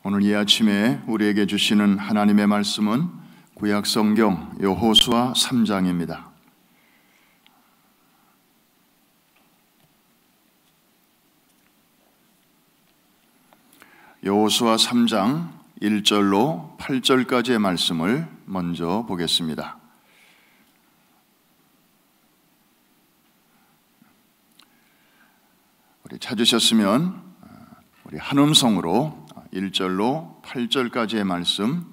오늘 이 아침에 우리에게 주시는 하나님의 말씀은 구약 성경 여호수아 3장입니다. 여호수아 3장 1절로 8절까지의 말씀을 먼저 보겠습니다. 우리 찾으셨으면 우리 한음성으로 1절로 8절까지의 말씀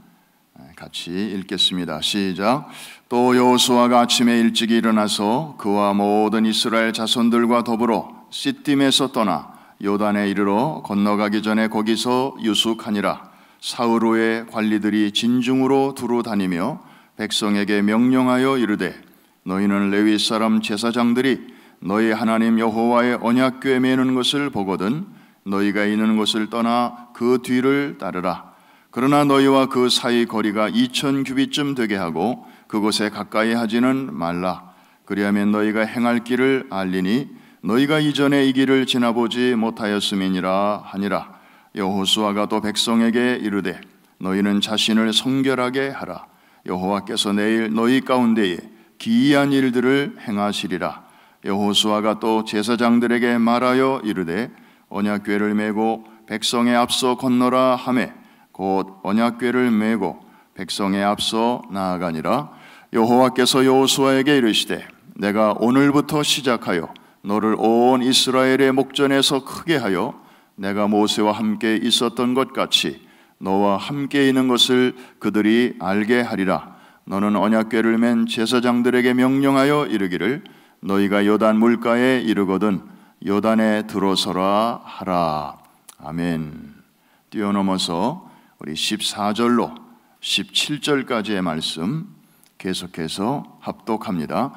같이 읽겠습니다. 시작. 또 여호수아가 아침에 일찍 일어나서 그와 모든 이스라엘 자손들과 더불어 시딤에서 떠나 요단에 이르러 건너가기 전에 거기서 유숙하니라. 사흘 후에 관리들이 진중으로 두루 다니며 백성에게 명령하여 이르되 너희는 레위 사람 제사장들이 너희 하나님 여호와의 언약궤 매는 것을 보거든 너희가 있는 곳을 떠나 그 뒤를 따르라. 그러나 너희와 그 사이 거리가 2000 규빗쯤 되게 하고 그곳에 가까이 하지는 말라. 그리하면 너희가 행할 길을 알리니 너희가 이전에 이 길을 지나보지 못하였음이니라 하니라. 여호수아가 또 백성에게 이르되 너희는 자신을 성결하게 하라. 여호와께서 내일 너희 가운데에 기이한 일들을 행하시리라. 여호수아가 또 제사장들에게 말하여 이르되 언약궤를 메고 백성에 앞서 건너라 하매 곧 언약궤를 메고 백성에 앞서 나아가니라. 여호와께서 여호수아에게 이르시되 내가 오늘부터 시작하여 너를 온 이스라엘의 목전에서 크게 하여 내가 모세와 함께 있었던 것 같이 너와 함께 있는 것을 그들이 알게 하리라. 너는 언약궤를 맨 제사장들에게 명령하여 이르기를 너희가 요단 물가에 이르거든 요단에 들어서라 하라. 아멘. 뛰어넘어서 우리 14절로 17절까지의 말씀 계속해서 합독합니다.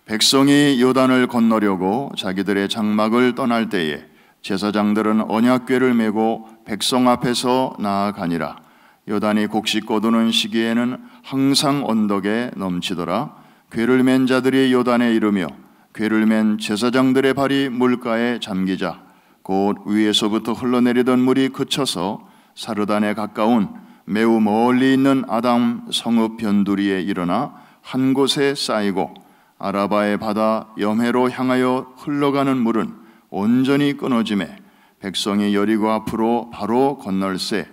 백성이 요단을 건너려고 자기들의 장막을 떠날 때에 제사장들은 언약궤를 메고 백성 앞에서 나아가니라. 요단이 곡식 거두는 시기에는 항상 언덕에 넘치더라. 궤를 맨 자들이 요단에 이르며 궤를 맨 제사장들의 발이 물가에 잠기자 곧 위에서부터 흘러내리던 물이 그쳐서 사르단에 가까운 매우 멀리 있는 아담 성읍 변두리에 일어나 한 곳에 쌓이고 아라바의 바다 염해로 향하여 흘러가는 물은 온전히 끊어지매 백성이 여리고 앞으로 바로 건널세.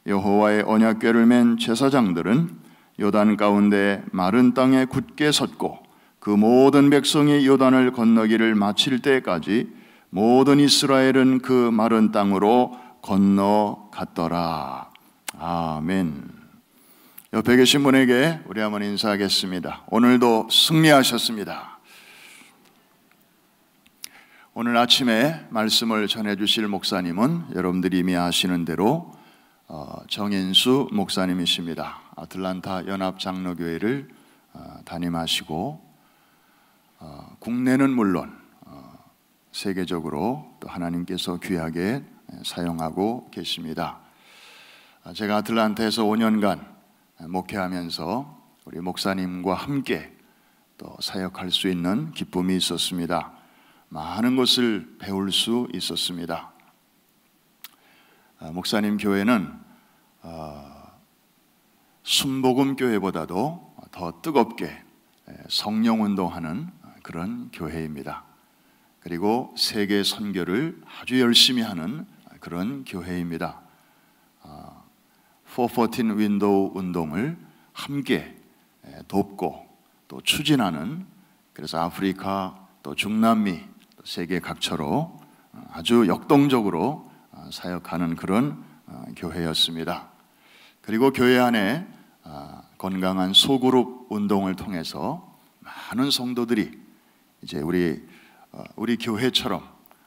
여호와의 언약궤를 맨 제사장들은 요단 가운데 마른 땅에 굳게 섰고 그 모든 백성이 요단을 건너기를 마칠 때까지 모든 이스라엘은 그 마른 땅으로 건너갔더라. 아멘. 옆에 계신 분에게 우리 한번 인사하겠습니다. 오늘도 승리하셨습니다. 오늘 아침에 말씀을 전해주실 목사님은 여러분들이 이미 아시는 대로 정인수 목사님이십니다. 아틀란타 연합장로교회를 담임하시고 국내는 물론 세계적으로 또 하나님께서 귀하게 사용하고 계십니다. 제가 아틀란타에서 5년간 목회하면서 우리 목사님과 함께 또 사역할 수 있는 기쁨이 있었습니다. 많은 것을 배울 수 있었습니다. 목사님 교회는 순복음 교회보다도 더 뜨겁게 성령운동하는 그런 교회입니다. 그리고 세계 선교를 아주 열심히 하는 그런 교회입니다. 414 윈도우 운동을 함께 돕고 또 추진하는, 그래서 아프리카 또 중남미 또 세계 각처로 아주 역동적으로 사역하는 그런 교회였습니다. 그리고 교회 안에 건강한 소그룹 운동을 통해서 많은 성도들이 이제 우리 교회처럼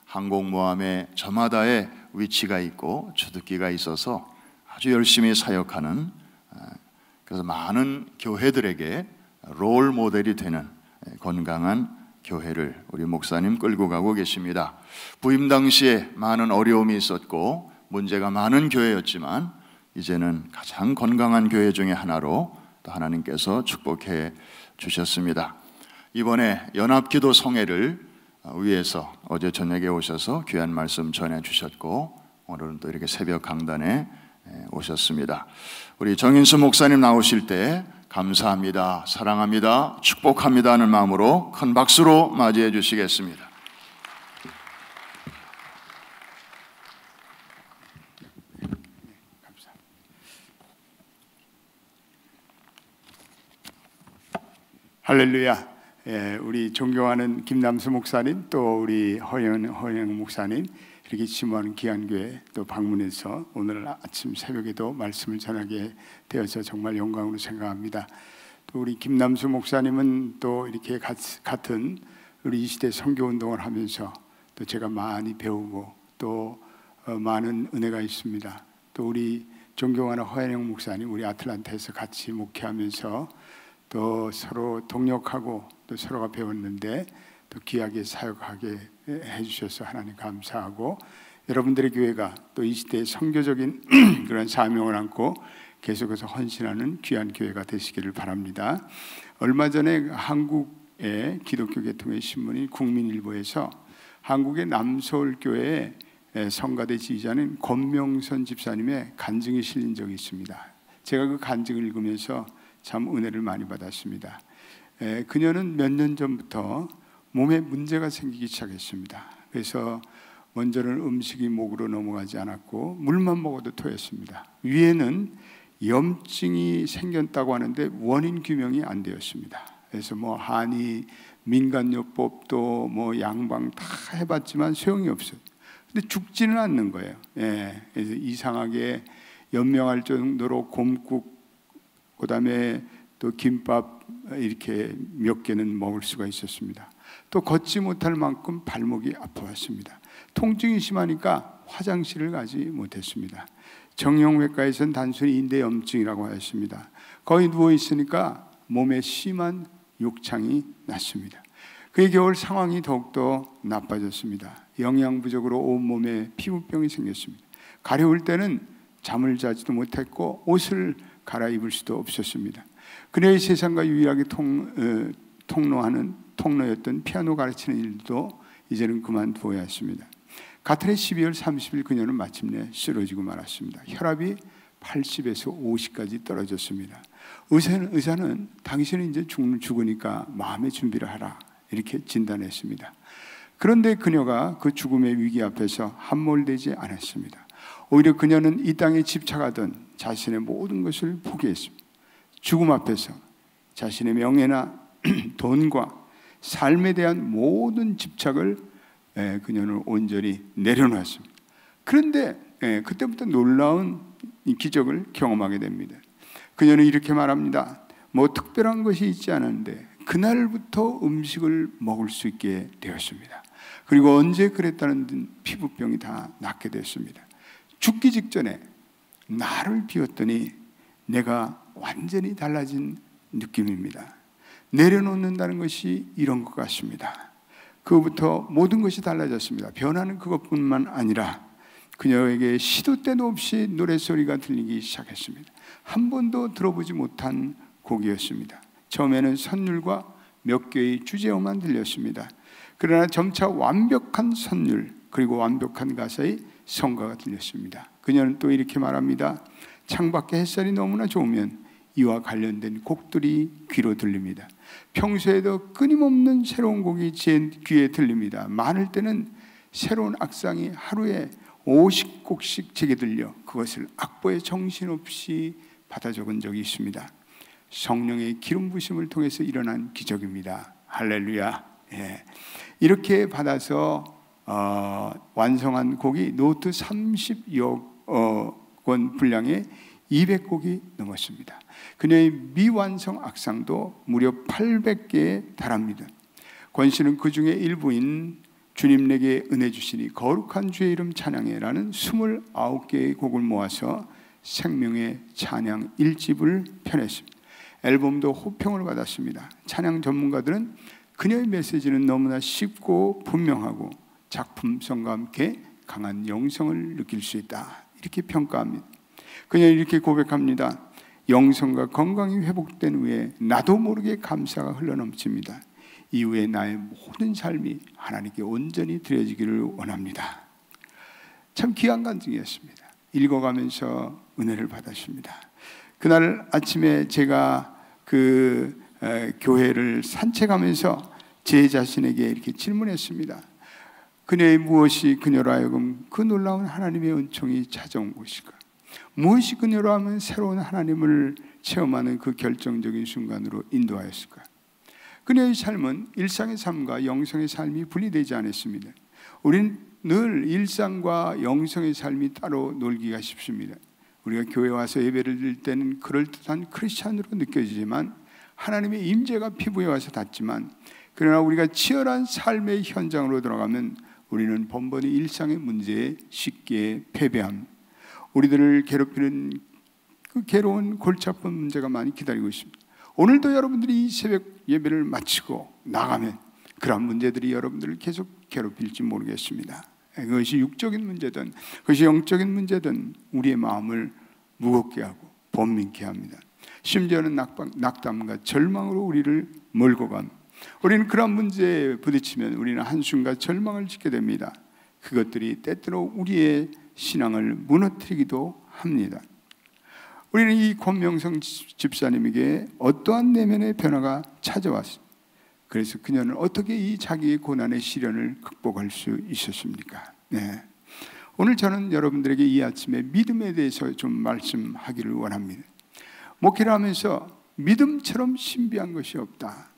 항공모함에 저마다의 위치가 있고 주특기가 있어서 아주 열심히 사역하는, 그래서 많은 교회들에게 롤 모델이 되는 건강한 교회를 우리 목사님 끌고 가고 계십니다. 부임 당시에 많은 어려움이 있었고 문제가 많은 교회였지만 이제는 가장 건강한 교회 중에 하나로 또 하나님께서 축복해 주셨습니다. 이번에 연합기도 성회를 위해서 어제 저녁에 오셔서 귀한 말씀 전해 주셨고 오늘은 또 이렇게 새벽 강단에 오셨습니다. 우리 정인수 목사님 나오실 때 감사합니다, 사랑합니다, 축복합니다 하는 마음으로 큰 박수로 맞이해 주시겠습니다. 할렐루야. 우리 존경하는 김남수 목사님, 또 우리 허영 목사님, 이렇게 심호하는 귀한 교회 또 방문해서 오늘 아침 새벽에도 말씀을 전하게 되어서 정말 영광으로 생각합니다. 또 우리 김남수 목사님은 또 이렇게 같은 우리 이 시대 선교 운동을 하면서 또 제가 많이 배우고 또 많은 은혜가 있습니다. 또 우리 존경하는 허영 목사님, 우리 아틀란타에서 같이 목회하면서 또 서로 동역하고 또 서로가 배웠는데 또 귀하게 사역하게 해주셔서 하나님 감사하고, 여러분들의 교회가 또 이 시대의 선교적인 그런 사명을 안고 계속해서 헌신하는 귀한 교회가 되시기를 바랍니다. 얼마 전에 한국의 기독교 계통의 신문인 국민일보에서 한국의 남서울교회의 성가대 지휘자는 권명선 집사님의 간증이 실린 적이 있습니다. 제가 그 간증을 읽으면서 참 은혜를 많이 받았습니다. 그녀는 몇 년 전부터 몸에 문제가 생기기 시작했습니다. 그래서 먼저는 음식이 목으로 넘어가지 않았고 물만 먹어도 토했습니다. 위에는 염증이 생겼다고 하는데 원인 규명이 안 되었습니다. 그래서 한의, 민간요법 또 양방 다 해봤지만 소용이 없어요. 근데 죽지는 않는 거예요. 그래서 이상하게 연명할 정도로 곰국, 그다음에 또 김밥 이렇게 몇 개는 먹을 수가 있었습니다. 또 걷지 못할 만큼 발목이 아파왔습니다. 통증이 심하니까 화장실을 가지 못했습니다. 정형외과에서는 단순히 인대염증이라고 하였습니다. 거의 누워 있으니까 몸에 심한 욕창이 났습니다. 그의 겨울 상황이 더욱더 나빠졌습니다. 영양 부족으로 온몸에 피부병이 생겼습니다. 가려울 때는 잠을 자지도 못했고 옷을 갈아입을 수도 없었습니다. 그녀의 세상과 유일하게 통로였던 피아노 가르치는 일도 이제는 그만두어야 했습니다. 같은 해 12월 30일 그녀는 마침내 쓰러지고 말았습니다. 혈압이 80에서 50까지 떨어졌습니다. 의사는 당신은 이제 죽으니까 마음의 준비를 하라 이렇게 진단했습니다. 그런데 그녀가 그 죽음의 위기 앞에서 함몰되지 않았습니다. 오히려 그녀는 이 땅에 집착하던 자신의 모든 것을 포기했습니다. 죽음 앞에서 자신의 명예나 돈과 삶에 대한 모든 집착을 그녀는 온전히 내려놨습니다. 그런데 그때부터 놀라운 기적을 경험하게 됩니다. 그녀는 이렇게 말합니다. 특별한 것이 있지 않았는데 그날부터 음식을 먹을 수 있게 되었습니다. 그리고 언제 그랬다는 피부병이 다 낫게 됐습니다. 죽기 직전에 나를 비웠더니 내가 완전히 달라진 느낌입니다. 내려놓는다는 것이 이런 것 같습니다. 그부터 모든 것이 달라졌습니다. 변화는 그것뿐만 아니라 그녀에게 시도 때도 없이 노랫소리가 들리기 시작했습니다. 한 번도 들어보지 못한 곡이었습니다. 처음에는 선율과 몇 개의 주제어만 들렸습니다. 그러나 점차 완벽한 선율 그리고 완벽한 가사의 성가가 들렸습니다. 그녀는 또 이렇게 말합니다. 창밖에 햇살이 너무나 좋으면 이와 관련된 곡들이 귀로 들립니다. 평소에도 끊임없는 새로운 곡이 제 귀에 들립니다. 많을 때는 새로운 악상이 하루에 50곡씩 제게 들려 그것을 악보에 정신없이 받아 적은 적이 있습니다. 성령의 기름 부심을 통해서 일어난 기적입니다. 할렐루야. 이렇게 받아서 완성한 곡이 노트 30여 권 분량의 200곡이 넘었습니다. 그녀의 미완성 악상도 무려 800개에 달합니다. 권 씨는 그 중에 일부인 주님 내게 은혜 주시니 거룩한 주의 이름 찬양해라는 29개의 곡을 모아서 생명의 찬양 1집을 펴냈습니다. 앨범도 호평을 받았습니다. 찬양 전문가들은 그녀의 메시지는 너무나 쉽고 분명하고 작품성과 함께 강한 영성을 느낄 수 있다 이렇게 평가합니다. 그녀는 이렇게 고백합니다. 영성과 건강이 회복된 후에 나도 모르게 감사가 흘러넘칩니다. 이후에 나의 모든 삶이 하나님께 온전히 드려지기를 원합니다. 참 귀한 간증이었습니다. 읽어가면서 은혜를 받았습니다. 그날 아침에 제가 교회를 산책하면서 제 자신에게 이렇게 질문했습니다. 그녀의 무엇이 그녀로 하여금 그 놀라운 하나님의 은총이 찾아온 것일까? 무엇이 그녀로 하면 새로운 하나님을 체험하는 그 결정적인 순간으로 인도하였을까? 그녀의 삶은 일상의 삶과 영성의 삶이 분리되지 않았습니다. 우리는 늘 일상과 영성의 삶이 따로 놀기가 쉽습니다. 우리가 교회 와서 예배를 드릴 때는 그럴듯한 크리스찬으로 느껴지지만 하나님의 임재가 피부에 와서 닿지만, 그러나 우리가 치열한 삶의 현장으로 들어가면 우리는 번번이 일상의 문제에 쉽게 패배함, 우리들을 괴롭히는 그 괴로운 골치 아픈 문제가 많이 기다리고 있습니다. 오늘도 여러분들이 이 새벽 예배를 마치고 나가면 그런 문제들이 여러분들을 계속 괴롭힐지 모르겠습니다. 그것이 육적인 문제든 그것이 영적인 문제든 우리의 마음을 무겁게 하고 번민케 합니다. 심지어는 낙담과 절망으로 우리를 몰고 간, 우리는 그런 문제에 부딪히면 우리는 한숨과 절망을 짓게 됩니다. 그것들이 때때로 우리의 신앙을 무너뜨리기도 합니다. 우리는 이 권명성 집사님에게 어떠한 내면의 변화가 찾아왔습니다. 그래서 그녀는 어떻게 이 자기의 고난의 시련을 극복할 수 있었습니까? 네. 오늘 저는 여러분들에게 이 아침에 믿음에 대해서 좀 말씀하기를 원합니다. 목회를 하면서 믿음처럼 신비한 것이 없다.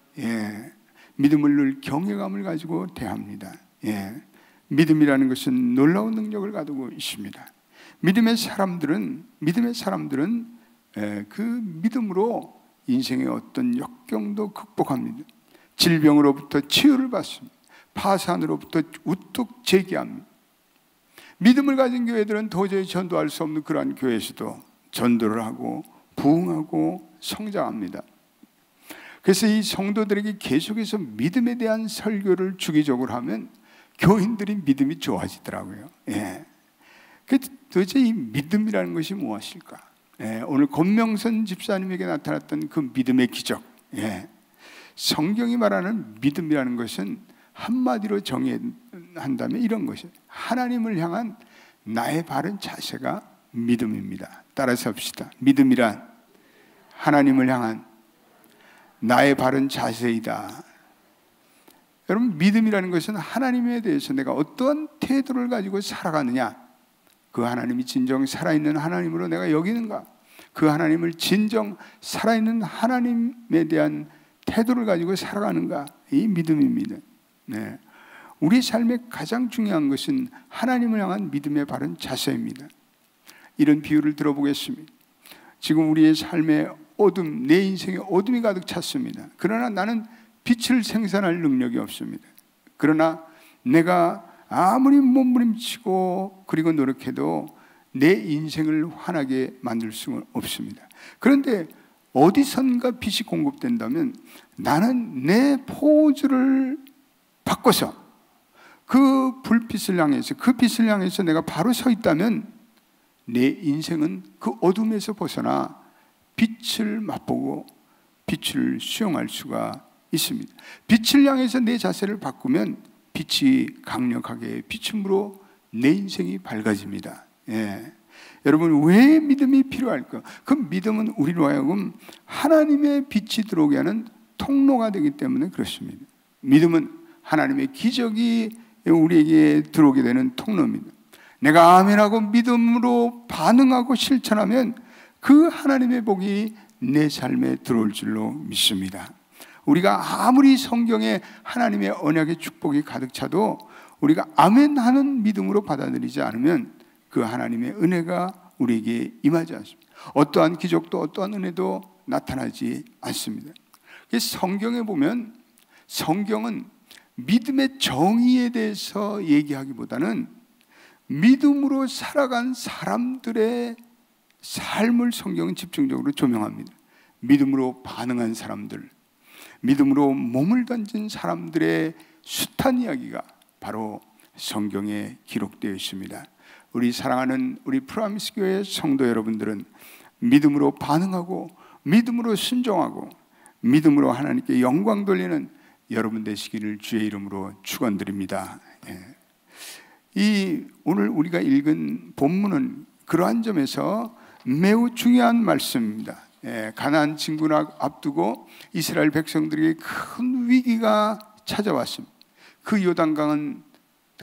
믿음을 늘 경외감을 가지고 대합니다. 믿음이라는 것은 놀라운 능력을 가지고 있습니다. 믿음의 사람들은 그 믿음으로 인생의 어떤 역경도 극복합니다. 질병으로부터 치유를 받습니다. 파산으로부터 우뚝 재기합니다. 믿음을 가진 교회들은 도저히 전도할 수 없는 그러한 교회에서도 전도를 하고 부흥하고 성장합니다. 그래서 이 성도들에게 계속해서 믿음에 대한 설교를 주기적으로 하면 교인들이 믿음이 좋아지더라고요. 도대체 이 믿음이라는 것이 무엇일까? 오늘 권명선 집사님에게 나타났던 그 믿음의 기적. 성경이 말하는 믿음이라는 것은 한마디로 정의한다면 이런 것이에요. 하나님을 향한 나의 바른 자세가 믿음입니다. 따라서 합시다. 믿음이란 하나님을 향한 나의 바른 자세이다. 여러분, 믿음이라는 것은 하나님에 대해서 내가 어떤 태도를 가지고 살아가느냐, 그 하나님이 진정 살아있는 하나님으로 내가 여기는가, 그 하나님을 진정 살아있는 하나님에 대한 태도를 가지고 살아가는가, 이 믿음입니다. 우리 삶의 가장 중요한 것은 하나님을 향한 믿음의 바른 자세입니다. 이런 비유를 들어보겠습니다. 지금 우리의 삶의 어둠, 내 인생에 어둠이 가득 찼습니다. 그러나 나는 빛을 생산할 능력이 없습니다. 그러나 내가 아무리 몸부림치고 그리고 노력해도 내 인생을 환하게 만들 수는 없습니다. 그런데 어디선가 빛이 공급된다면 나는 내 포즈를 바꿔서 그 불빛을 향해서, 그 빛을 향해서 내가 바로 서 있다면 내 인생은 그 어둠에서 벗어나 빛을 맛보고 빛을 수용할 수가 있습니다. 빛을 향해서 내 자세를 바꾸면 빛이 강력하게 비춤으로 내 인생이 밝아집니다. 여러분, 왜 믿음이 필요할까? 그 믿음은 우리로 하여금 하나님의 빛이 들어오게 하는 통로가 되기 때문에 그렇습니다. 믿음은 하나님의 기적이 우리에게 들어오게 되는 통로입니다. 내가 아멘하고 믿음으로 반응하고 실천하면 그 하나님의 복이 내 삶에 들어올 줄로 믿습니다. 우리가 아무리 성경에 하나님의 언약의 축복이 가득 차도 우리가 아멘하는 믿음으로 받아들이지 않으면 그 하나님의 은혜가 우리에게 임하지 않습니다. 어떠한 기적도 어떠한 은혜도 나타나지 않습니다. 성경에 보면 성경은 믿음의 정의에 대해서 얘기하기보다는 믿음으로 살아간 사람들의 삶을 성경은 집중적으로 조명합니다. 믿음으로 반응한 사람들, 믿음으로 몸을 던진 사람들의 숱한 이야기가 바로 성경에 기록되어 있습니다. 우리 사랑하는 우리 프라미스 교회 성도 여러분들은 믿음으로 반응하고 믿음으로 순종하고 믿음으로 하나님께 영광 돌리는 여러분 되시기를 주의 이름으로 축원드립니다. 이 오늘 우리가 읽은 본문은 그러한 점에서 매우 중요한 말씀입니다. 가나안 진군을 앞두고 이스라엘 백성들에게 큰 위기가 찾아왔습니다. 그 요단강은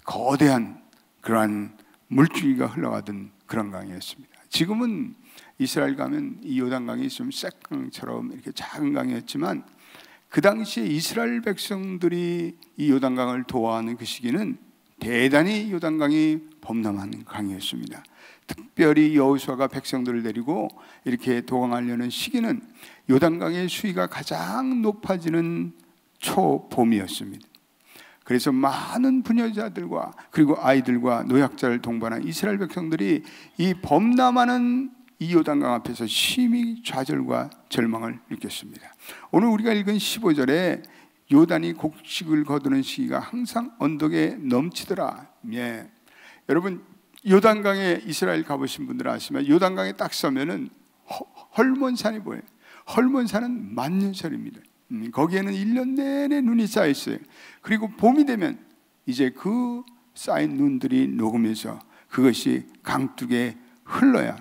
거대한 그러한 물줄기가 흘러가던 그런 강이었습니다. 지금은 이스라엘 가면 이 요단강이 좀 쌔강처럼 이렇게 작은 강이었지만 그 당시에 이스라엘 백성들이 이 요단강을 도하는 그 시기는 대단히 요단강이 범람한 강이었습니다. 특별히 여호수아가 백성들을 데리고 이렇게 도강하려는 시기는 요단강의 수위가 가장 높아지는 초봄이었습니다. 그래서 많은 부녀자들과 그리고 아이들과 노약자를 동반한 이스라엘 백성들이 이 범람하는 이 요단강 앞에서 심히 좌절과 절망을 느꼈습니다. 오늘 우리가 읽은 15절에 요단이 곡식을 거두는 시기가 항상 언덕에 넘치더라. 여러분 요단강에 이스라엘 가보신 분들 아시면 요단강에 딱 서면은 헐몬산이 보여요. 헐몬산은 만년설입니다. 거기에는 1년 내내 눈이 쌓여 있어요. 그리고 봄이 되면 이제 그 쌓인 눈들이 녹으면서 그것이 강둑에 흘러야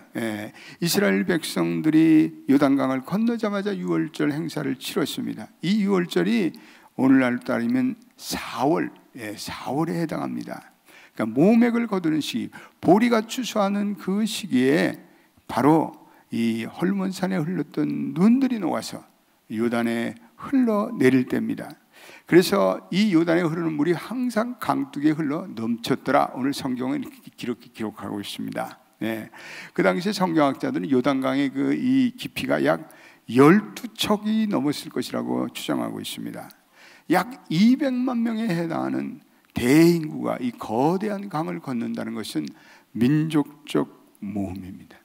이스라엘 백성들이 요단강을 건너자마자 유월절 행사를 치렀습니다. 이 유월절이 오늘날 따르면 4월에 해당합니다. 그러니까 모맥을 거두는 시기, 보리가 추수하는 그 시기에 바로 이 헐몬산에 흘렀던 눈들이 녹아서 요단에 흘러내릴 때입니다. 그래서 이 요단에 흐르는 물이 항상 강둑에 흘러 넘쳤더라. 오늘 성경은 이렇게 기록하고 있습니다. 그 당시에 성경학자들은 요단강의 이 깊이가 약 12척이 넘었을 것이라고 추정하고 있습니다. 약 200만 명에 해당하는 대인구가 이 거대한 강을 건넌다는 것은 민족적 모험입니다.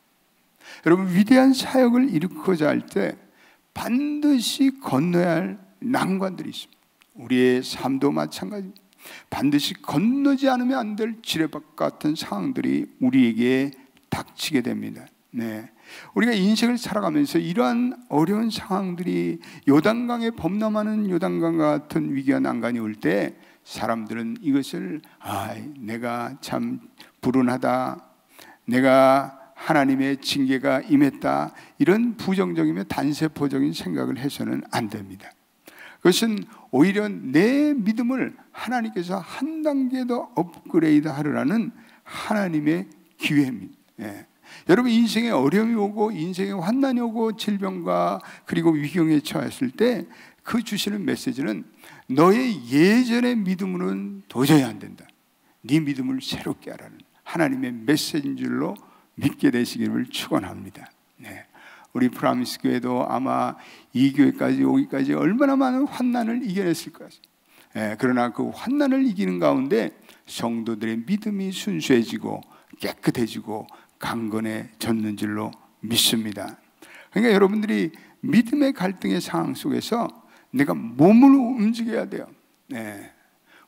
여러분 위대한 사역을 이루고자 할 때 반드시 건너야 할 난관들이 있습니다. 우리의 삶도 마찬가지입니다. 반드시 건너지 않으면 안 될 지뢰밭 같은 상황들이 우리에게 닥치게 됩니다. 우리가 인생을 살아가면서 이러한 어려운 상황들이 요단강에 범람하는 요단강 같은 위기와 난관이 올 때 사람들은 이것을 내가 참 불운하다, 내가 하나님의 징계가 임했다, 이런 부정적이며 단세포적인 생각을 해서는 안 됩니다. 그것은 오히려 내 믿음을 하나님께서 한 단계 더 업그레이드 하려는 하나님의 기회입니다. 여러분 인생에 어려움이 오고 인생에 환난이 오고 질병과 그리고 위경에 처했을 때 그 주시는 메시지는 너의 예전의 믿음으로는 도저히 안 된다. 네 믿음을 새롭게 하라는 하나님의 메시지인 줄로 믿게 되시기를 축원합니다. 우리 프라미스 교회도 아마 이 교회까지 오기까지 얼마나 많은 환난을 이겨냈을 것이에요. 그러나 그 환난을 이기는 가운데 성도들의 믿음이 순수해지고 깨끗해지고 강건해졌는 줄로 믿습니다. 그러니까 여러분들이 믿음의 갈등의 상황 속에서 내가 몸을 움직여야 돼요.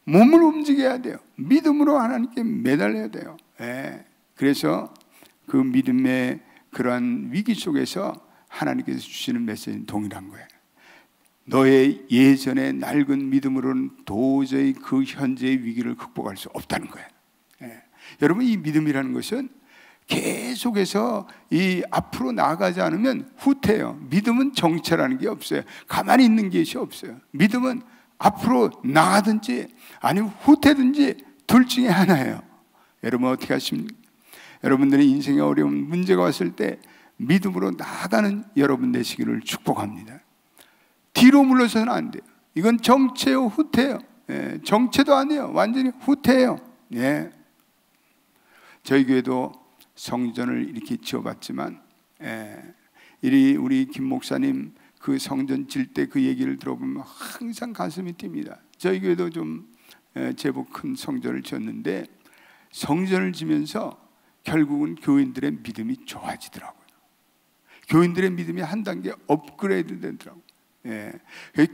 몸을 움직여야 돼요. 믿음으로 하나님께 매달려야 돼요. 그래서 그 믿음의 그러한 위기 속에서 하나님께서 주시는 메시지는 동일한 거예요. 너의 예전의 낡은 믿음으로는 도저히 그 현재의 위기를 극복할 수 없다는 거예요. 여러분 이 믿음이라는 것은 계속해서 이 앞으로 나아가지 않으면 후퇴해요. 믿음은 정체라는 게 없어요. 가만히 있는 것이 없어요. 믿음은 앞으로 나가든지 아니면 후퇴든지 둘 중에 하나예요. 여러분 어떻게 하십니까? 여러분들의 인생에 어려운 문제가 왔을 때 믿음으로 나아가는 여러분 되시기를 축복합니다. 뒤로 물러서는 안 돼요. 이건 정체요 후퇴요. 정체도 아니에요. 완전히 후퇴예요. 저희 교회도 성전을 이렇게 지어봤지만 우리 김 목사님 그 성전 질 때 그 얘기를 들어보면 항상 가슴이 뜁니다. 저희 교회도 좀 제법 큰 성전을 지었는데 성전을 지면서 결국은 교인들의 믿음이 좋아지더라고요. 교인들의 믿음이 한 단계 업그레이드 되더라고요.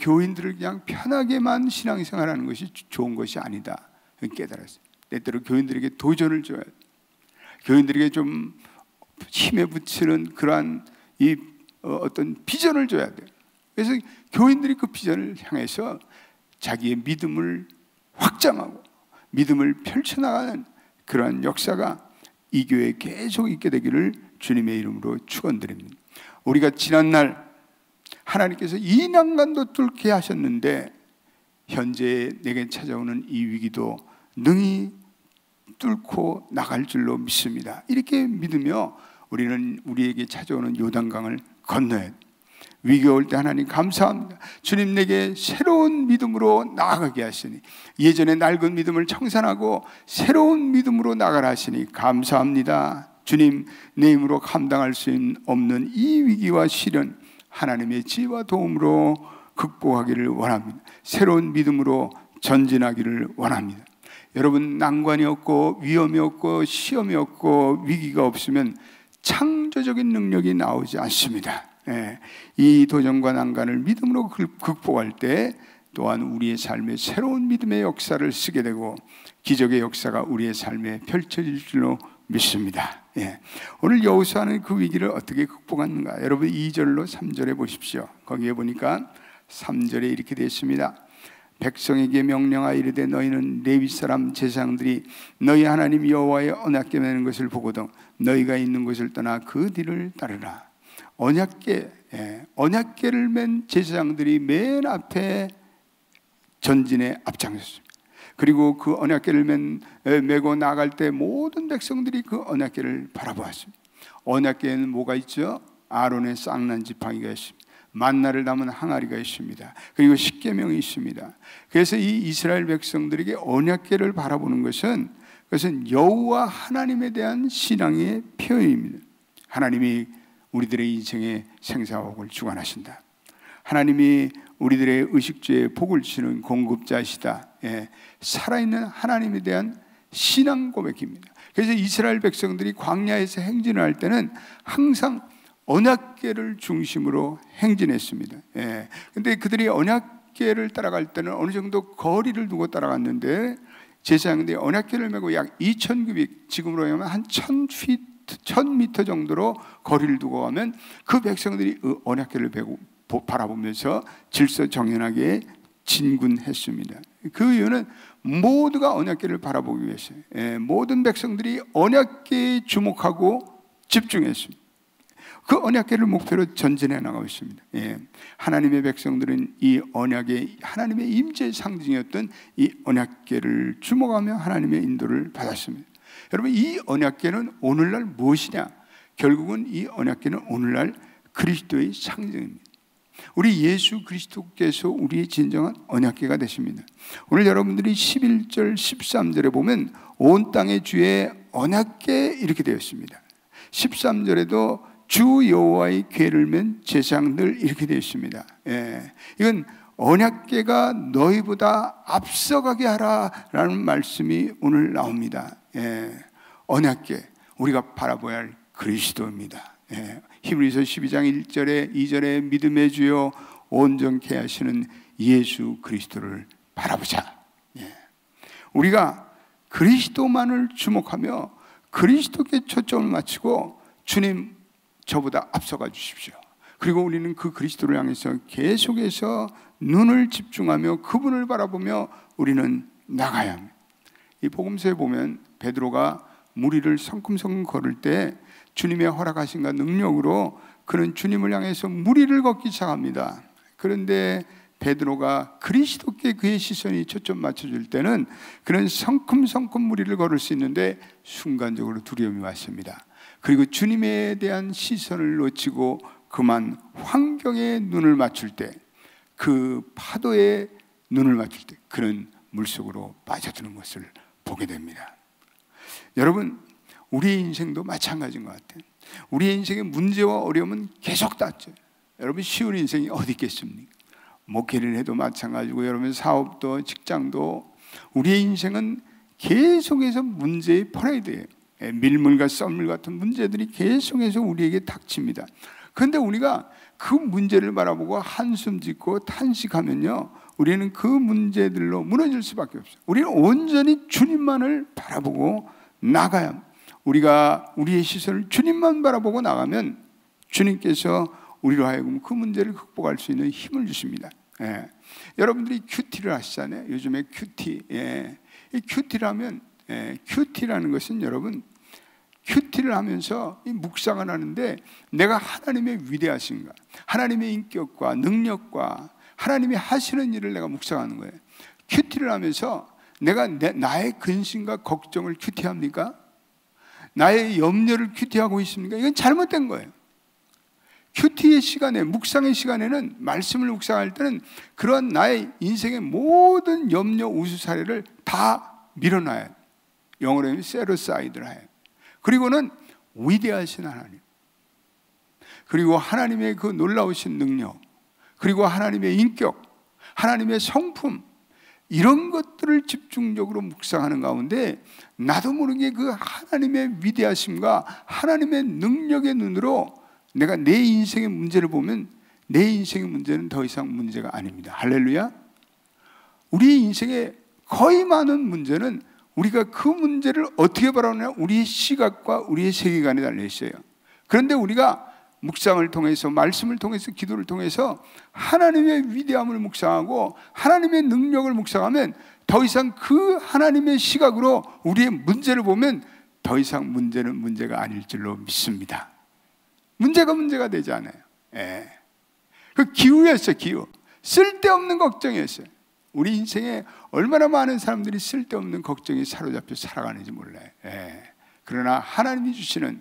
교인들을 그냥 편하게만 신앙생활하는 것이 좋은 것이 아니다 깨달았어요. 때때로 교인들에게 도전을 줘야 돼요. 교인들에게 좀 힘에 붙이는 그러한 어떤 비전을 줘야 돼요. 그래서 교인들이 그 비전을 향해서 자기의 믿음을 확장하고 믿음을 펼쳐나가는 그러한 역사가 이 교회에 계속 있게 되기를 주님의 이름으로 축원드립니다. 우리가 지난날 하나님께서 이 난간도 뚫게 하셨는데 현재 내게 찾아오는 이 위기도 능히 뚫고 나갈 줄로 믿습니다. 이렇게 믿으며 우리는 우리에게 찾아오는 요단강을 건너야 돼요. 위기가 올 때 하나님 감사합니다. 주님 내게 새로운 믿음으로 나아가게 하시니, 예전에 낡은 믿음을 청산하고 새로운 믿음으로 나가라 하시니 감사합니다. 주님, 내 힘으로 감당할 수 없는 이 위기와 시련 하나님의 지혜와 도움으로 극복하기를 원합니다. 새로운 믿음으로 전진하기를 원합니다. 여러분, 난관이 없고 위험이 없고 시험이 없고 위기가 없으면 창조적인 능력이 나오지 않습니다. 이 도전과 난관을 믿음으로 극복할 때 또한 우리의 삶에 새로운 믿음의 역사를 쓰게 되고 기적의 역사가 우리의 삶에 펼쳐질 줄로 믿습니다. 오늘 여호수아는 그 위기를 어떻게 극복했는가? 여러분 2절로 3절에 보십시오. 거기에 보니까 3절에 이렇게 되어 있습니다. 백성에게 명령하여 이르되 너희는 레위 사람 제사장들이 너희 하나님 여호와의 언약궤 매는 것을 보거든 너희가 있는 곳을 떠나 그 뒤를 따르라. 언약궤를 맨 제사장들이 맨 앞에 전진에 앞장섰습니다. 그리고 그 언약궤를 메고 나갈 때 모든 백성들이 그 언약궤를 바라보았습니다. 언약궤에는 뭐가 있죠? 아론의 쌍난 지팡이가 있습니다. 만나를 담은 항아리가 있습니다. 그리고 십계명이 있습니다. 그래서 이 이스라엘 백성들에게 언약궤를 바라보는 것은 그것은 여호와 하나님에 대한 신앙의 표현입니다. 하나님이 우리들의 인생에 생사복을 주관하신다. 하나님이 우리들의 의식주에 복을 주시는 공급자시다. 살아있는 하나님에 대한 신앙 고백입니다. 그래서 이스라엘 백성들이 광야에서 행진을 할 때는 항상 언약궤를 중심으로 행진했습니다. 근데 그들이 언약궤를 따라갈 때는 어느 정도 거리를 두고 따라갔는데 제사장들이 언약궤를 메고 약 2,900, 지금으로 하면 한 1,000m 정도로 거리를 두고 가면 그 백성들이 그 언약궤를 바라보면서 질서정연하게 진군했습니다. 그 이유는 모두가 언약궤를 바라보기 위해서요. 모든 백성들이 언약궤에 주목하고 집중했습니다. 그 언약궤를 목표로 전진해 나가고 있습니다. 하나님의 백성들은 이 언약의 하나님의 임재의 상징이었던 이 언약궤를 주목하며 하나님의 인도를 받았습니다. 여러분, 이 언약궤는 오늘날 무엇이냐? 결국은 이 언약궤는 오늘날 그리스도의 상징입니다. 우리 예수 그리스도께서 우리의 진정한 언약궤가 되십니다. 오늘 여러분들이 11절 13절에 보면 온 땅의 주의 언약궤 이렇게 되어 있습니다. 13절에도 주 여호와의 궤를 맨 제사장들 이렇게 되어 있습니다. 이건 언약궤가 너희보다 앞서가게 하라라는 말씀이 오늘 나옵니다. 언약궤, 우리가 바라봐야 할 그리스도입니다. 히브리서 12장 1절에 2절에 믿음의 주여 온전케 하시는 예수 그리스도를 바라보자. 우리가 그리스도만을 주목하며 그리스도께 초점을 맞추고 주님 저보다 앞서가 주십시오. 그리고 우리는 그 그리스도를 향해서 계속해서 눈을 집중하며 그분을 바라보며 우리는 나가야 합니다. 이 복음서에 보면 베드로가 무리를 성큼성큼 걸을 때 주님의 허락하신가 능력으로 그는 주님을 향해서 무리를 걷기 시작합니다. 그런데 베드로가 그리스도께 그의 시선이 초점 맞춰질 때는 그는 성큼성큼 무리를 걸을 수 있는데 순간적으로 두려움이 왔습니다. 그리고 주님에 대한 시선을 놓치고 그만 환경에 눈을 맞출 때, 그 파도에 눈을 맞출 때 그는 물속으로 빠져드는 것을 보게 됩니다. 여러분, 우리의 인생도 마찬가지인 것 같아요. 우리의 인생의 문제와 어려움은 계속 닿죠. 여러분, 쉬운 인생이 어디 있겠습니까? 목회를 해도 마찬가지고 여러분 사업도 직장도 우리의 인생은 계속해서 문제의 퍼레이드예요. 밀물과 썰물 같은 문제들이 계속해서 우리에게 닥칩니다. 그런데 우리가 그 문제를 바라보고 한숨 짓고 탄식하면요, 우리는 그 문제들로 무너질 수밖에 없어요. 우리는 온전히 주님만을 바라보고 나가야 합니다. 우리가 우리의 시선을 주님만 바라보고 나가면 주님께서 우리로 하여금 그 문제를 극복할 수 있는 힘을 주십니다. 여러분들이 큐티를 하시잖아요. 요즘에 큐티. 이 큐티라면 큐티라는 것은 여러분 큐티를 하면서 이 묵상을 하는데 내가 하나님의 위대하신가, 하나님의 인격과 능력과 하나님이 하시는 일을 내가 묵상하는 거예요. 큐티를 하면서 내가 나의 근심과 걱정을 큐티합니까? 나의 염려를 큐티하고 있습니까? 이건 잘못된 거예요. 큐티의 시간에, 묵상의 시간에는, 말씀을 묵상할 때는 그런 나의 인생의 모든 염려, 우수사례를 다 밀어놔요. 영어로 하면 셋어사이드를 해요. 그리고는 위대하신 하나님, 그리고 하나님의 그 놀라우신 능력, 그리고 하나님의 인격, 하나님의 성품, 이런 것들을 집중적으로 묵상하는 가운데 나도 모르게 그 하나님의 위대하심과 하나님의 능력의 눈으로 내가 내 인생의 문제를 보면 내 인생의 문제는 더 이상 문제가 아닙니다. 할렐루야. 우리 인생의 거의 많은 문제는 우리가 그 문제를 어떻게 바라보냐, 우리의 시각과 우리의 세계관에 달려 있어요. 그런데 우리가 묵상을 통해서, 말씀을 통해서, 기도를 통해서 하나님의 위대함을 묵상하고 하나님의 능력을 묵상하면 더 이상 그 하나님의 시각으로 우리의 문제를 보면 더 이상 문제는 문제가 아닐 줄로 믿습니다. 문제가 되지 않아요. 그 기우였어요. 기우. 쓸데없는 걱정이었어요. 우리 인생에 얼마나 많은 사람들이 쓸데없는 걱정에 사로잡혀 살아가는지 몰라요. 그러나 하나님이 주시는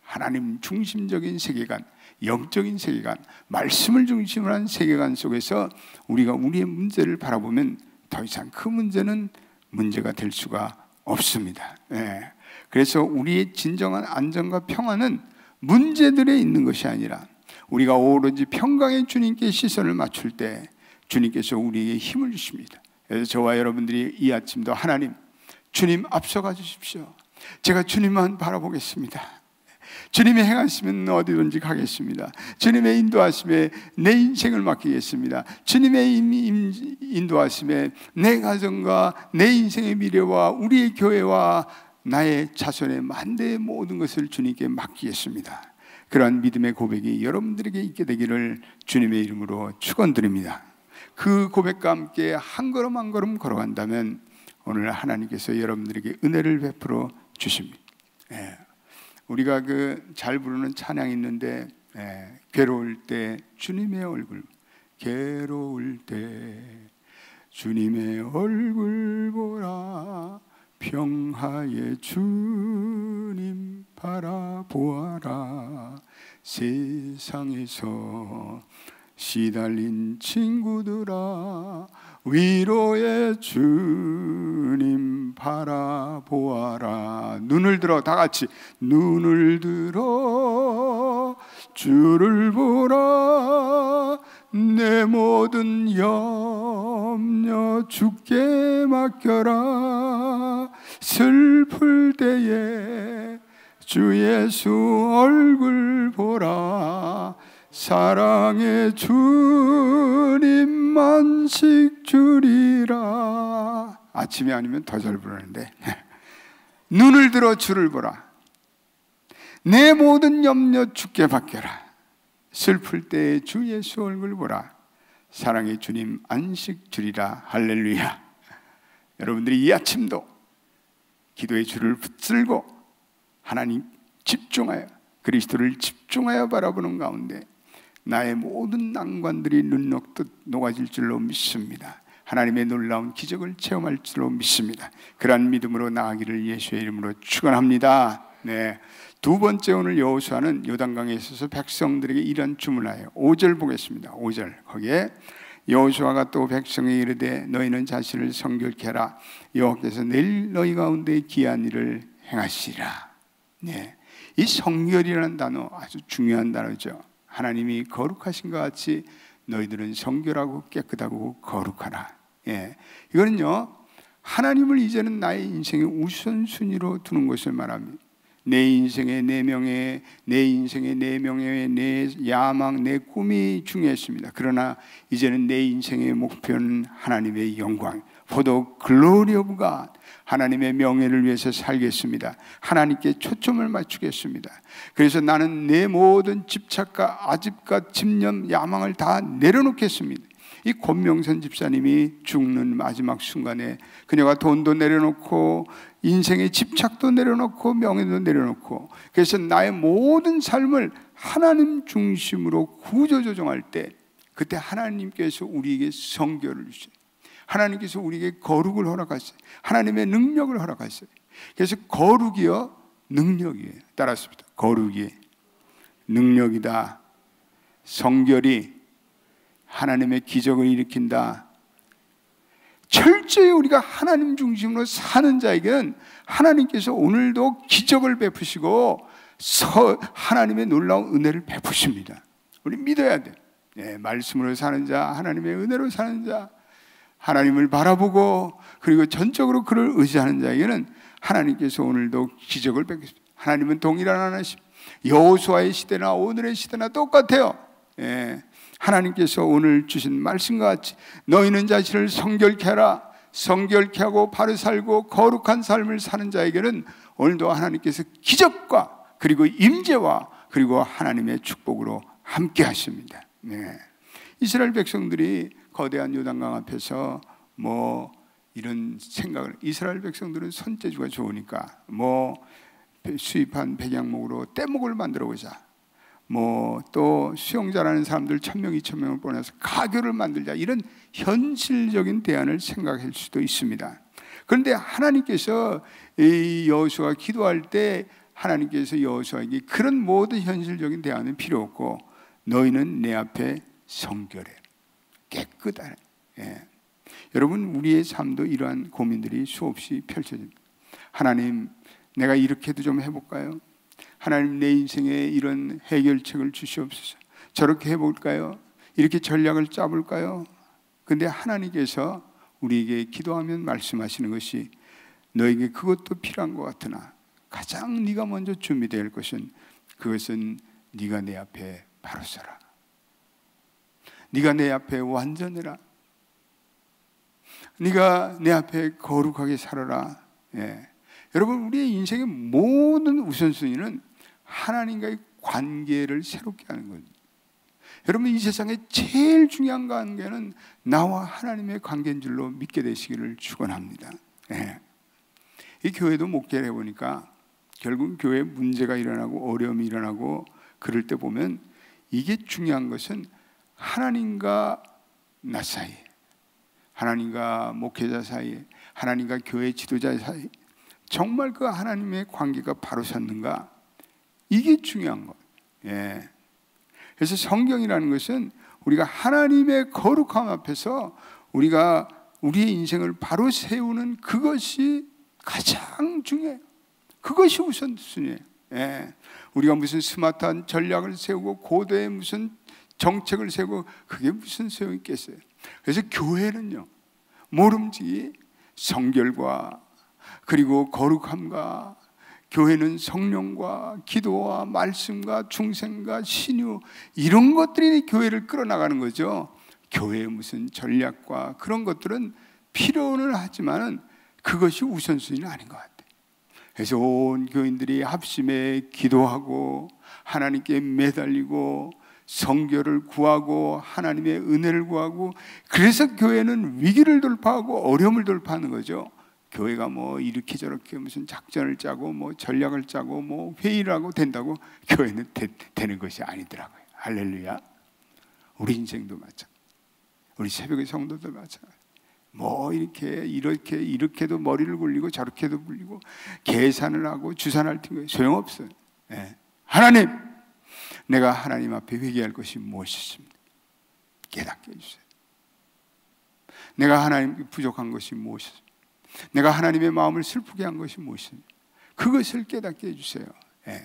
하나님 중심적인 세계관, 영적인 세계관, 말씀을 중심으로 한 세계관 속에서 우리가 우리의 문제를 바라보면 더 이상 그 문제는 문제가 될 수가 없습니다. 그래서 우리의 진정한 안정과 평안은 문제들에 있는 것이 아니라 우리가 오로지 평강의 주님께 시선을 맞출 때 주님께서 우리에게 힘을 주십니다. 그래서 저와 여러분들이 이 아침도 하나님, 주님 앞서가 주십시오. 제가 주님만 바라보겠습니다. 주님의 행하시면 어디든지 가겠습니다. 주님의 인도하심에 내 인생을 맡기겠습니다. 주님의 인도하심에 내 가정과 내 인생의 미래와 우리의 교회와 나의 자손의 만대의 모든 것을 주님께 맡기겠습니다. 그러한 믿음의 고백이 여러분들에게 있게 되기를 주님의 이름으로 축원드립니다. 그 고백과 함께 한 걸음 한 걸음 걸어간다면 오늘 하나님께서 여러분들에게 은혜를 베풀어 주십니다. 우리가 그 잘 부르는 찬양이 있는데 괴로울 때 주님의 얼굴, 괴로울 때 주님의 얼굴 보라, 평화의 주님 바라보아라. 세상에서 시달린 친구들아, 위로의 주님 바라보아라. 눈을 들어, 다 같이 눈을 들어 주를 보라. 내 모든 염려 주께 맡겨라. 슬플 때에 주 예수 얼굴 보라. 사랑의 주님 만식 주리라. 아침이 아니면 더 잘 부르는데 눈을 들어 주를 보라. 내 모든 염려 주께 맡겨라. 슬플 때에 주 예수 얼굴 보라. 사랑의 주님 안식 주리라. 할렐루야. 여러분들이 이 아침도 기도의 줄을 붙들고 하나님 집중하여, 그리스도를 집중하여 바라보는 가운데 나의 모든 난관들이 눈 녹듯 녹아질 줄로 믿습니다. 하나님의 놀라운 기적을 체험할 줄로 믿습니다. 그러한 믿음으로 나아가기를 예수의 이름으로 축원합니다. 두 번째, 오늘 여호수아는 요단강에 있어서 백성들에게 이런 주문하여 5절 보겠습니다. 5절 거기에 여호수아가 또 백성에게 이르되 너희는 자신을 성결케 하라. 여호와께서 내일 너희 가운데 기이한 일을 행하시리라. 이 성결이라는 단어 아주 중요한 단어죠. 하나님이 거룩하신 것 같이 너희들은 성결하고 깨끗하고 거룩하라. 이거는요, 하나님을 이제는 나의 인생의 우선순위로 두는 것을 말합니다. 내 인생의 내 명예, 내 인생의 내 명예, 내 야망, 내 꿈이 중요했습니다. 그러나 이제는 내 인생의 목표는 하나님의 영광, For the glory of God, 하나님의 명예를 위해서 살겠습니다. 하나님께 초점을 맞추겠습니다. 그래서 나는 내 모든 집착과 아집과 집념, 야망을 다 내려놓겠습니다. 이 권명선 집사님이 죽는 마지막 순간에 그녀가 돈도 내려놓고 인생의 집착도 내려놓고 명예도 내려놓고, 그래서 나의 모든 삶을 하나님 중심으로 구조조정할 때, 그때 하나님께서 우리에게 성결을 주셔요. 하나님께서 우리에게 거룩을 허락하세요. 하나님의 능력을 허락하세요. 그래서 거룩이요 능력이에요. 따라합시다. 거룩이 능력이다. 성결이 하나님의 기적을 일으킨다. 철저히 우리가 하나님 중심으로 사는 자에게는 하나님께서 오늘도 기적을 베푸시고 하나님의 놀라운 은혜를 베푸십니다. 우리 믿어야 돼요. 네, 말씀으로 사는 자, 하나님의 은혜로 사는 자, 하나님을 바라보고 그리고 전적으로 그를 의지하는 자에게는 하나님께서 오늘도 기적을 베푸십니다. 하나님은 동일한 하나님, 여호수아의 시대나 오늘의 시대나 똑같아요. 예, 하나님께서 오늘 주신 말씀과 같이 너희는 자신을 성결케 하라. 성결케 하고 바로 살고 거룩한 삶을 사는 자에게는 오늘도 하나님께서 기적과 그리고 임재와 그리고 하나님의 축복으로 함께 하십니다. 네. 이스라엘 백성들이 거대한 요단강 앞에서 뭐 이런 생각을, 이스라엘 백성들은 손재주가 좋으니까 뭐 수입한 백양목으로 떼목을 만들어 보자, 뭐 또 수영 잘하는 사람들 1000명 2000명을 보내서 가교를 만들자, 이런 현실적인 대안을 생각할 수도 있습니다. 그런데 하나님께서 이 여호수아가 기도할 때 하나님께서 여호수아에게 그런 모든 현실적인 대안은 필요 없고 너희는 내 앞에 성결해, 깨끗하네. 예. 여러분, 우리의 삶도 이러한 고민들이 수없이 펼쳐집니다. 하나님, 내가 이렇게도 좀 해볼까요? 하나님, 내 인생에 이런 해결책을 주시옵소서. 저렇게 해볼까요? 이렇게 전략을 짜볼까요? 근데 하나님께서 우리에게 기도하면 말씀하시는 것이 너에게 그것도 필요한 것 같으나 가장 네가 먼저 준비되어야 할 것은 그것은 네가 내 앞에 바로 서라. 네가 내 앞에 완전해라. 네가 내 앞에 거룩하게 살아라. 예. 여러분, 우리의 인생의 모든 우선순위는 하나님과의 관계를 새롭게 하는 거예요. 여러분, 이 세상에 제일 중요한 관계는 나와 하나님의 관계인 줄로 믿게 되시기를 축원합니다. 예. 이 교회도 목회를 해보니까 결국 교회에 문제가 일어나고 어려움이 일어나고 그럴 때 보면 이게 중요한 것은 하나님과 나 사이, 하나님과 목회자 사이, 하나님과 교회 지도자 사이, 정말 그 하나님의 관계가 바로 섰는가, 이게 중요한 것. 예. 그래서 성경이라는 것은 우리가 하나님의 거룩함 앞에서 우리가 우리의 인생을 바로 세우는 그것이 가장 중요해요. 그것이 우선순위예요. 예. 우리가 무슨 스마트한 전략을 세우고 고도의 무슨 정책을 세우고 그게 무슨 소용이 있겠어요. 그래서 교회는요, 모름지기 성결과 그리고 거룩함과, 교회는 성령과 기도와 말씀과 중생과 신유, 이런 것들이 교회를 끌어나가는 거죠. 교회의 무슨 전략과 그런 것들은 필요는 하지만은 그것이 우선순위는 아닌 것 같아요. 그래서 온 교인들이 합심해 기도하고 하나님께 매달리고 성결을 구하고 하나님의 은혜를 구하고, 그래서 교회는 위기를 돌파하고 어려움을 돌파하는 거죠. 교회가 뭐 이렇게 저렇게 무슨 작전을 짜고 뭐 전략을 짜고 뭐 회의를 하고 된다고 교회는 되는 것이 아니더라고요. 할렐루야. 우리 인생도 마찬가지, 우리 새벽의 성도도 마찬가지. 뭐 이렇게도 머리를 굴리고 저렇게도 굴리고 계산을 하고 주산할 때 소용없어요. 예. 하나님, 내가 하나님 앞에 회개할 것이 무엇이십니까? 깨닫게 해주세요. 내가 하나님께 부족한 것이 무엇이십니까? 내가 하나님의 마음을 슬프게 한 것이 무엇입니까? 그것을 깨닫게 해주세요. 예.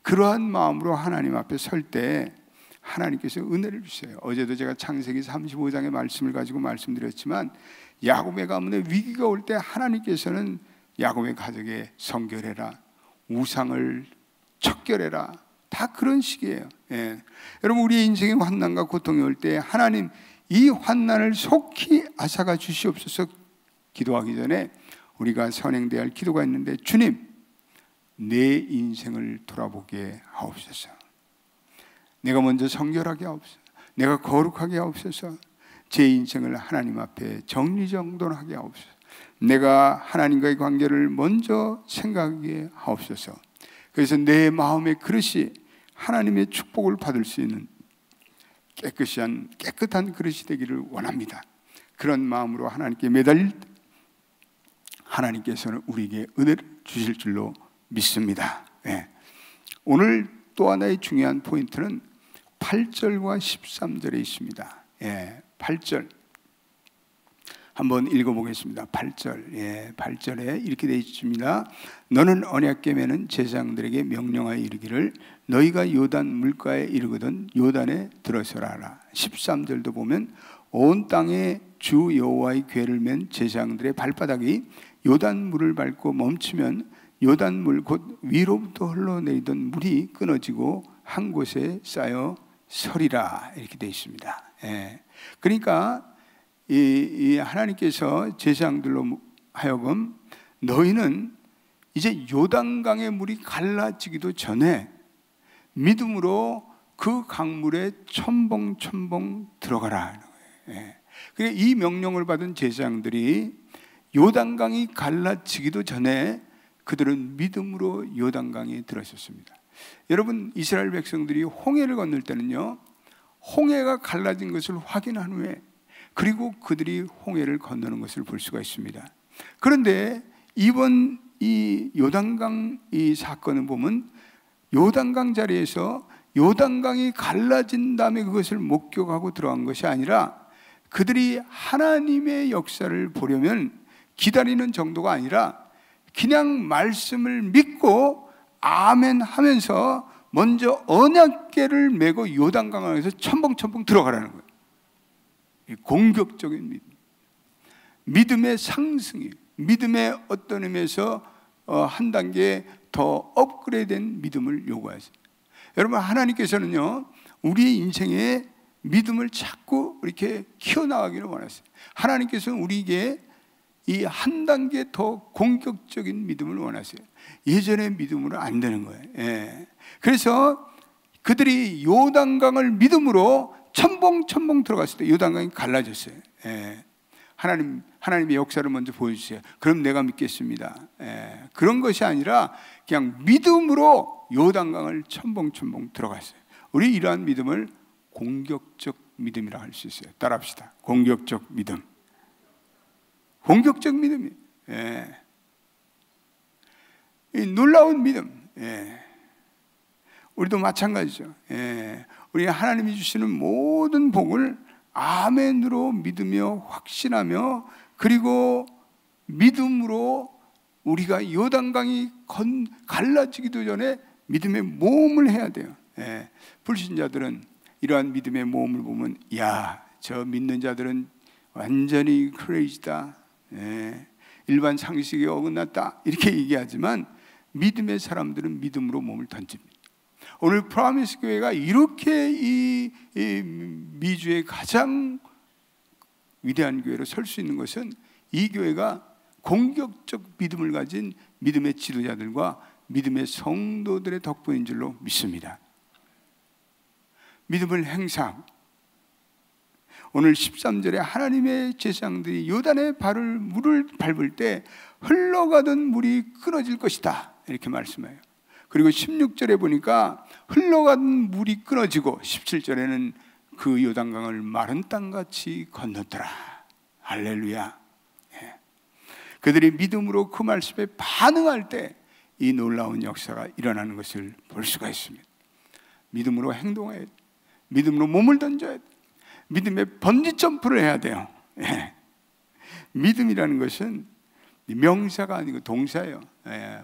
그러한 마음으로 하나님 앞에 설 때 하나님께서 은혜를 주세요. 어제도 제가 창세기 35장의 말씀을 가지고 말씀드렸지만, 야곱의 가문에 위기가 올 때 하나님께서는 야곱의 가족에 성결해라, 우상을 척결해라, 다 그런 식이에요. 예. 여러분, 우리의 인생의 환난과 고통이 올 때 하나님, 이 환난을 속히 앗아가 주시옵소서 기도하기 전에 우리가 선행돼야 할 기도가 있는데, 주님, 내 인생을 돌아보게 하옵소서. 내가 먼저 성결하게 하옵소서. 내가 거룩하게 하옵소서. 제 인생을 하나님 앞에 정리정돈하게 하옵소서. 내가 하나님과의 관계를 먼저 생각하게 하옵소서. 그래서 내 마음의 그릇이 하나님의 축복을 받을 수 있는 깨끗한 그릇이 되기를 원합니다. 그런 마음으로 하나님께 매달릴 때 하나님께서는 우리에게 은혜를 주실 줄로 믿습니다. 네. 오늘 또 하나의 중요한 포인트는 8절과 13절에 있습니다. 8절 한번 읽어보겠습니다. 8절, 8절에 이렇게 되어 있습니다. 너는 언약궤 매는 제사장들에게 명령하여 이르기를 너희가 요단 물가에 이르거든 요단에 들어서라 하라. 13절도 보면 온 땅에 주 여호와의 궤를 맨 제사장들의 발바닥이 요단 물을 밟고 멈추면 요단 물 곧 위로부터 흘러내리던 물이 끊어지고 한 곳에 쌓여 서리라 이렇게 되어 있습니다. 그러니까 이 하나님께서 제사장들로 하여금 너희는 이제 요단강의 물이 갈라지기도 전에 믿음으로 그 강물에 첨벙첨벙 들어가라. 그러니까 이 명령을 받은 제사장들이 요단강이 갈라지기도 전에 그들은 믿음으로 요단강에 들어섰습니다. 여러분, 이스라엘 백성들이 홍해를 건널 때는요, 홍해가 갈라진 것을 확인한 후에 그리고 그들이 홍해를 건너는 것을 볼 수가 있습니다. 그런데 이번 이 요단강 이 사건을 보면 요단강 자리에서 요단강이 갈라진 다음에 그것을 목격하고 들어간 것이 아니라 그들이 하나님의 역사를 보려면 기다리는 정도가 아니라 그냥 말씀을 믿고 아멘 하면서 먼저 언약궤를 메고 요단강 안에서 첨벙첨벙 들어가라는 거예요. 공격적인 믿음, 믿음의 상승이, 믿음의 어떤 의미에서 한 단계 더 업그레이드된 믿음을 요구하세요. 여러분, 하나님께서는요 우리의 인생에 믿음을 자꾸 이렇게 키워나가기를 원하세요. 하나님께서는 우리에게 이 한 단계 더 공격적인 믿음을 원하세요. 예전의 믿음으로 안 되는 거예요. 그래서 그들이 요단강을 믿음으로 첨벙첨벙 들어갔을 때 요단강이 갈라졌어요. 하나님의 역사를 먼저 보여주세요. 그럼 내가 믿겠습니다. 그런 것이 아니라 그냥 믿음으로 요단강을 첨벙첨벙 들어갔어요. 우리 이러한 믿음을 공격적 믿음이라 할 수 있어요. 따라합시다. 공격적 믿음. 공격적 믿음이에요. 이 놀라운 믿음. 우리도 마찬가지죠. 우리 하나님이 주시는 모든 복을 아멘으로 믿으며 확신하며 그리고 믿음으로 우리가 요단강이 갈라지기도 전에 믿음의 모험을 해야 돼요. 불신자들은 이러한 믿음의 모험을 보면 야, 저 믿는 자들은 완전히 크레이지다. 일반 상식에 어긋났다. 이렇게 얘기하지만 믿음의 사람들은 믿음으로 몸을 던집니다. 오늘 프라미스 교회가 이렇게 이 미주의 가장 위대한 교회로 설 수 있는 것은 이 교회가 공격적 믿음을 가진 믿음의 지도자들과 믿음의 성도들의 덕분인 줄로 믿습니다. 믿음을 행사하고 오늘 13절에 하나님의 제사장들이 요단의 물을 밟을 때 흘러가던 물이 끊어질 것이다 이렇게 말씀해요. 그리고 16절에 보니까 흘러가던 물이 끊어지고 17절에는 그 요단강을 마른 땅같이 건넜더라. 할렐루야. 그들이 믿음으로 그 말씀에 반응할 때 이 놀라운 역사가 일어나는 것을 볼 수가 있습니다. 믿음으로 행동해야 돼. 믿음으로 몸을 던져야 돼. 믿음의 번지 점프를 해야 돼요. 믿음이라는 것은 명사가 아니고 동사예요.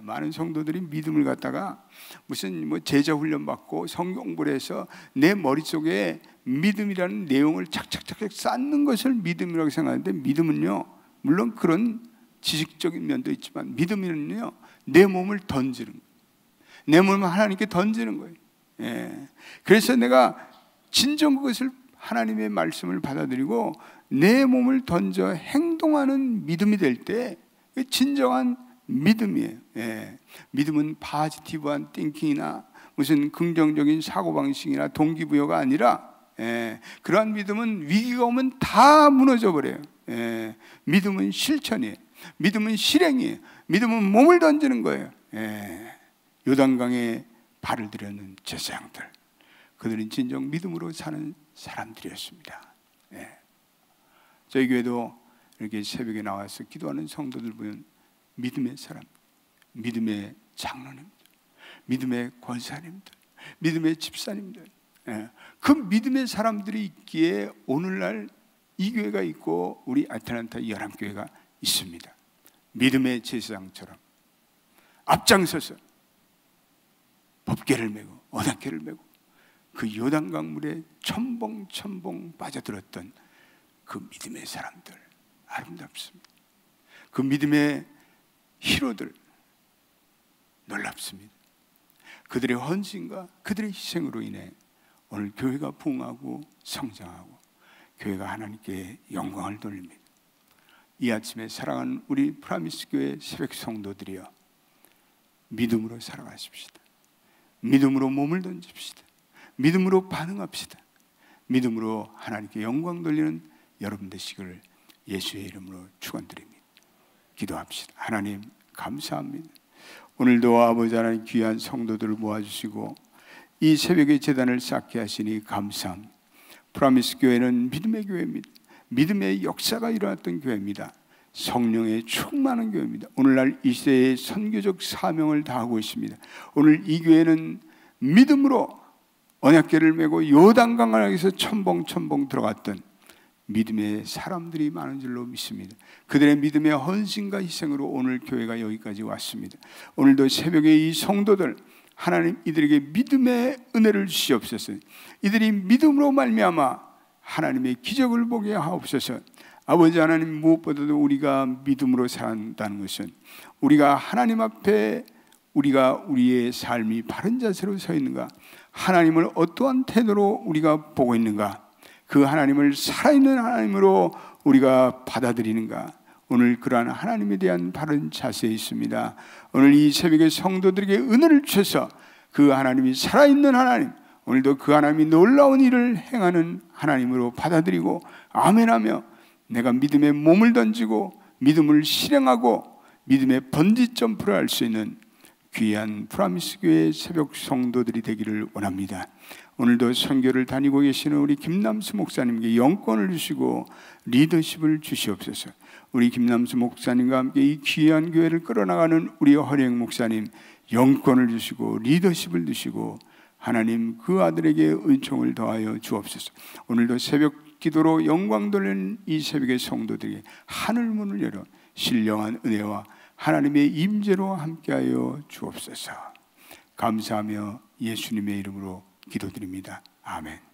많은 성도들이 믿음을 갖다가 무슨 제자 훈련 받고 성경 공부를 해서 내 머릿속에 믿음이라는 내용을 착착착착 쌓는 것을 믿음이라고 생각하는데 믿음은요, 물론 그런 지식적인 면도 있지만 믿음은요, 내 몸을 던지는 거예요. 내 몸을 하나님께 던지는 거예요. 그래서 내가 진정 그것을 하나님의 말씀을 받아들이고 내 몸을 던져 행동하는 믿음이 될 때 진정한 믿음이에요. 믿음은 파지티브한 띵킹이나 무슨 긍정적인 사고방식이나 동기부여가 아니라 그러한 믿음은 위기가 오면 다 무너져 버려요. 믿음은 실천이에요. 믿음은 실행이에요. 믿음은 몸을 던지는 거예요. 요단강에 발을 들여놓은 제사장들, 그들은 진정 믿음으로 사는 사람들이었습니다. 저희 교회도 이렇게 새벽에 나와서 기도하는 성도들 보면 믿음의 사람, 믿음의 장로님들, 믿음의 권사님들, 믿음의 집사님들, 그 믿음의 사람들이 있기에 오늘날 이 교회가 있고 우리 아틀란타 열람교회가 있습니다. 믿음의 제사장처럼 앞장서서 법궤를 메고 언약궤를 메고 그 요단강 물에 첨벙첨벙 빠져들었던 그 믿음의 사람들, 아름답습니다. 그 믿음의 히로들, 놀랍습니다. 그들의 헌신과 그들의 희생으로 인해 오늘 교회가 부흥하고 성장하고 교회가 하나님께 영광을 돌립니다. 이 아침에 사랑하는 우리 프라미스 교회 새벽 성도들이여, 믿음으로 살아가십시다. 믿음으로 몸을 던집시다. 믿음으로 반응합시다. 믿음으로 하나님께 영광 돌리는 여러분 되시기를 예수의 이름으로 축원드립니다. 기도합시다. 하나님 감사합니다. 오늘도 아버지 하나님 귀한 성도들을 모아주시고 이 새벽에 제단을 쌓게 하시니 감사합니다. 프라미스 교회는 믿음의 교회입니다. 믿음의 역사가 일어났던 교회입니다. 성령의 충만한 교회입니다. 오늘날 이 시대의 선교적 사명을 다하고 있습니다. 오늘 이 교회는 믿음으로 언약궤를 메고 요단강 안에서 첨벙첨벙 들어갔던 믿음의 사람들이 많은 줄로 믿습니다. 그들의 믿음의 헌신과 희생으로 오늘 교회가 여기까지 왔습니다. 오늘도 새벽에 이 성도들, 하나님 이들에게 믿음의 은혜를 주시옵소서. 이들이 믿음으로 말미암아 하나님의 기적을 보게 하옵소서. 아버지 하나님, 무엇보다도 우리가 믿음으로 산다는 것은 우리가 하나님 앞에 우리가 우리의 삶이 바른 자세로 서 있는가, 하나님을 어떠한 태도로 우리가 보고 있는가, 그 하나님을 살아있는 하나님으로 우리가 받아들이는가, 오늘 그러한 하나님에 대한 바른 자세에 있습니다. 오늘 이 새벽에 성도들에게 은혜를 주셔서 그 하나님이 살아있는 하나님, 오늘도 그 하나님이 놀라운 일을 행하는 하나님으로 받아들이고 아멘하며 내가 믿음의 몸을 던지고 믿음을 실행하고 믿음의 번지 점프를 할 수 있는 귀한 프라미스 교회 새벽 성도들이 되기를 원합니다. 오늘도 선교를 다니고 계시는 우리 김남수 목사님께 영권을 주시고 리더십을 주시옵소서. 우리 김남수 목사님과 함께 이 귀한 교회를 끌어나가는 우리 허령 목사님 영권을 주시고 리더십을 주시고 하나님 그 아들에게 은총을 더하여 주옵소서. 오늘도 새벽 기도로 영광 돌리는 이 새벽의 성도들에게 하늘문을 열어 신령한 은혜와 하나님의 임재로 함께하여 주옵소서. 감사하며 예수님의 이름으로 기도드립니다. 아멘.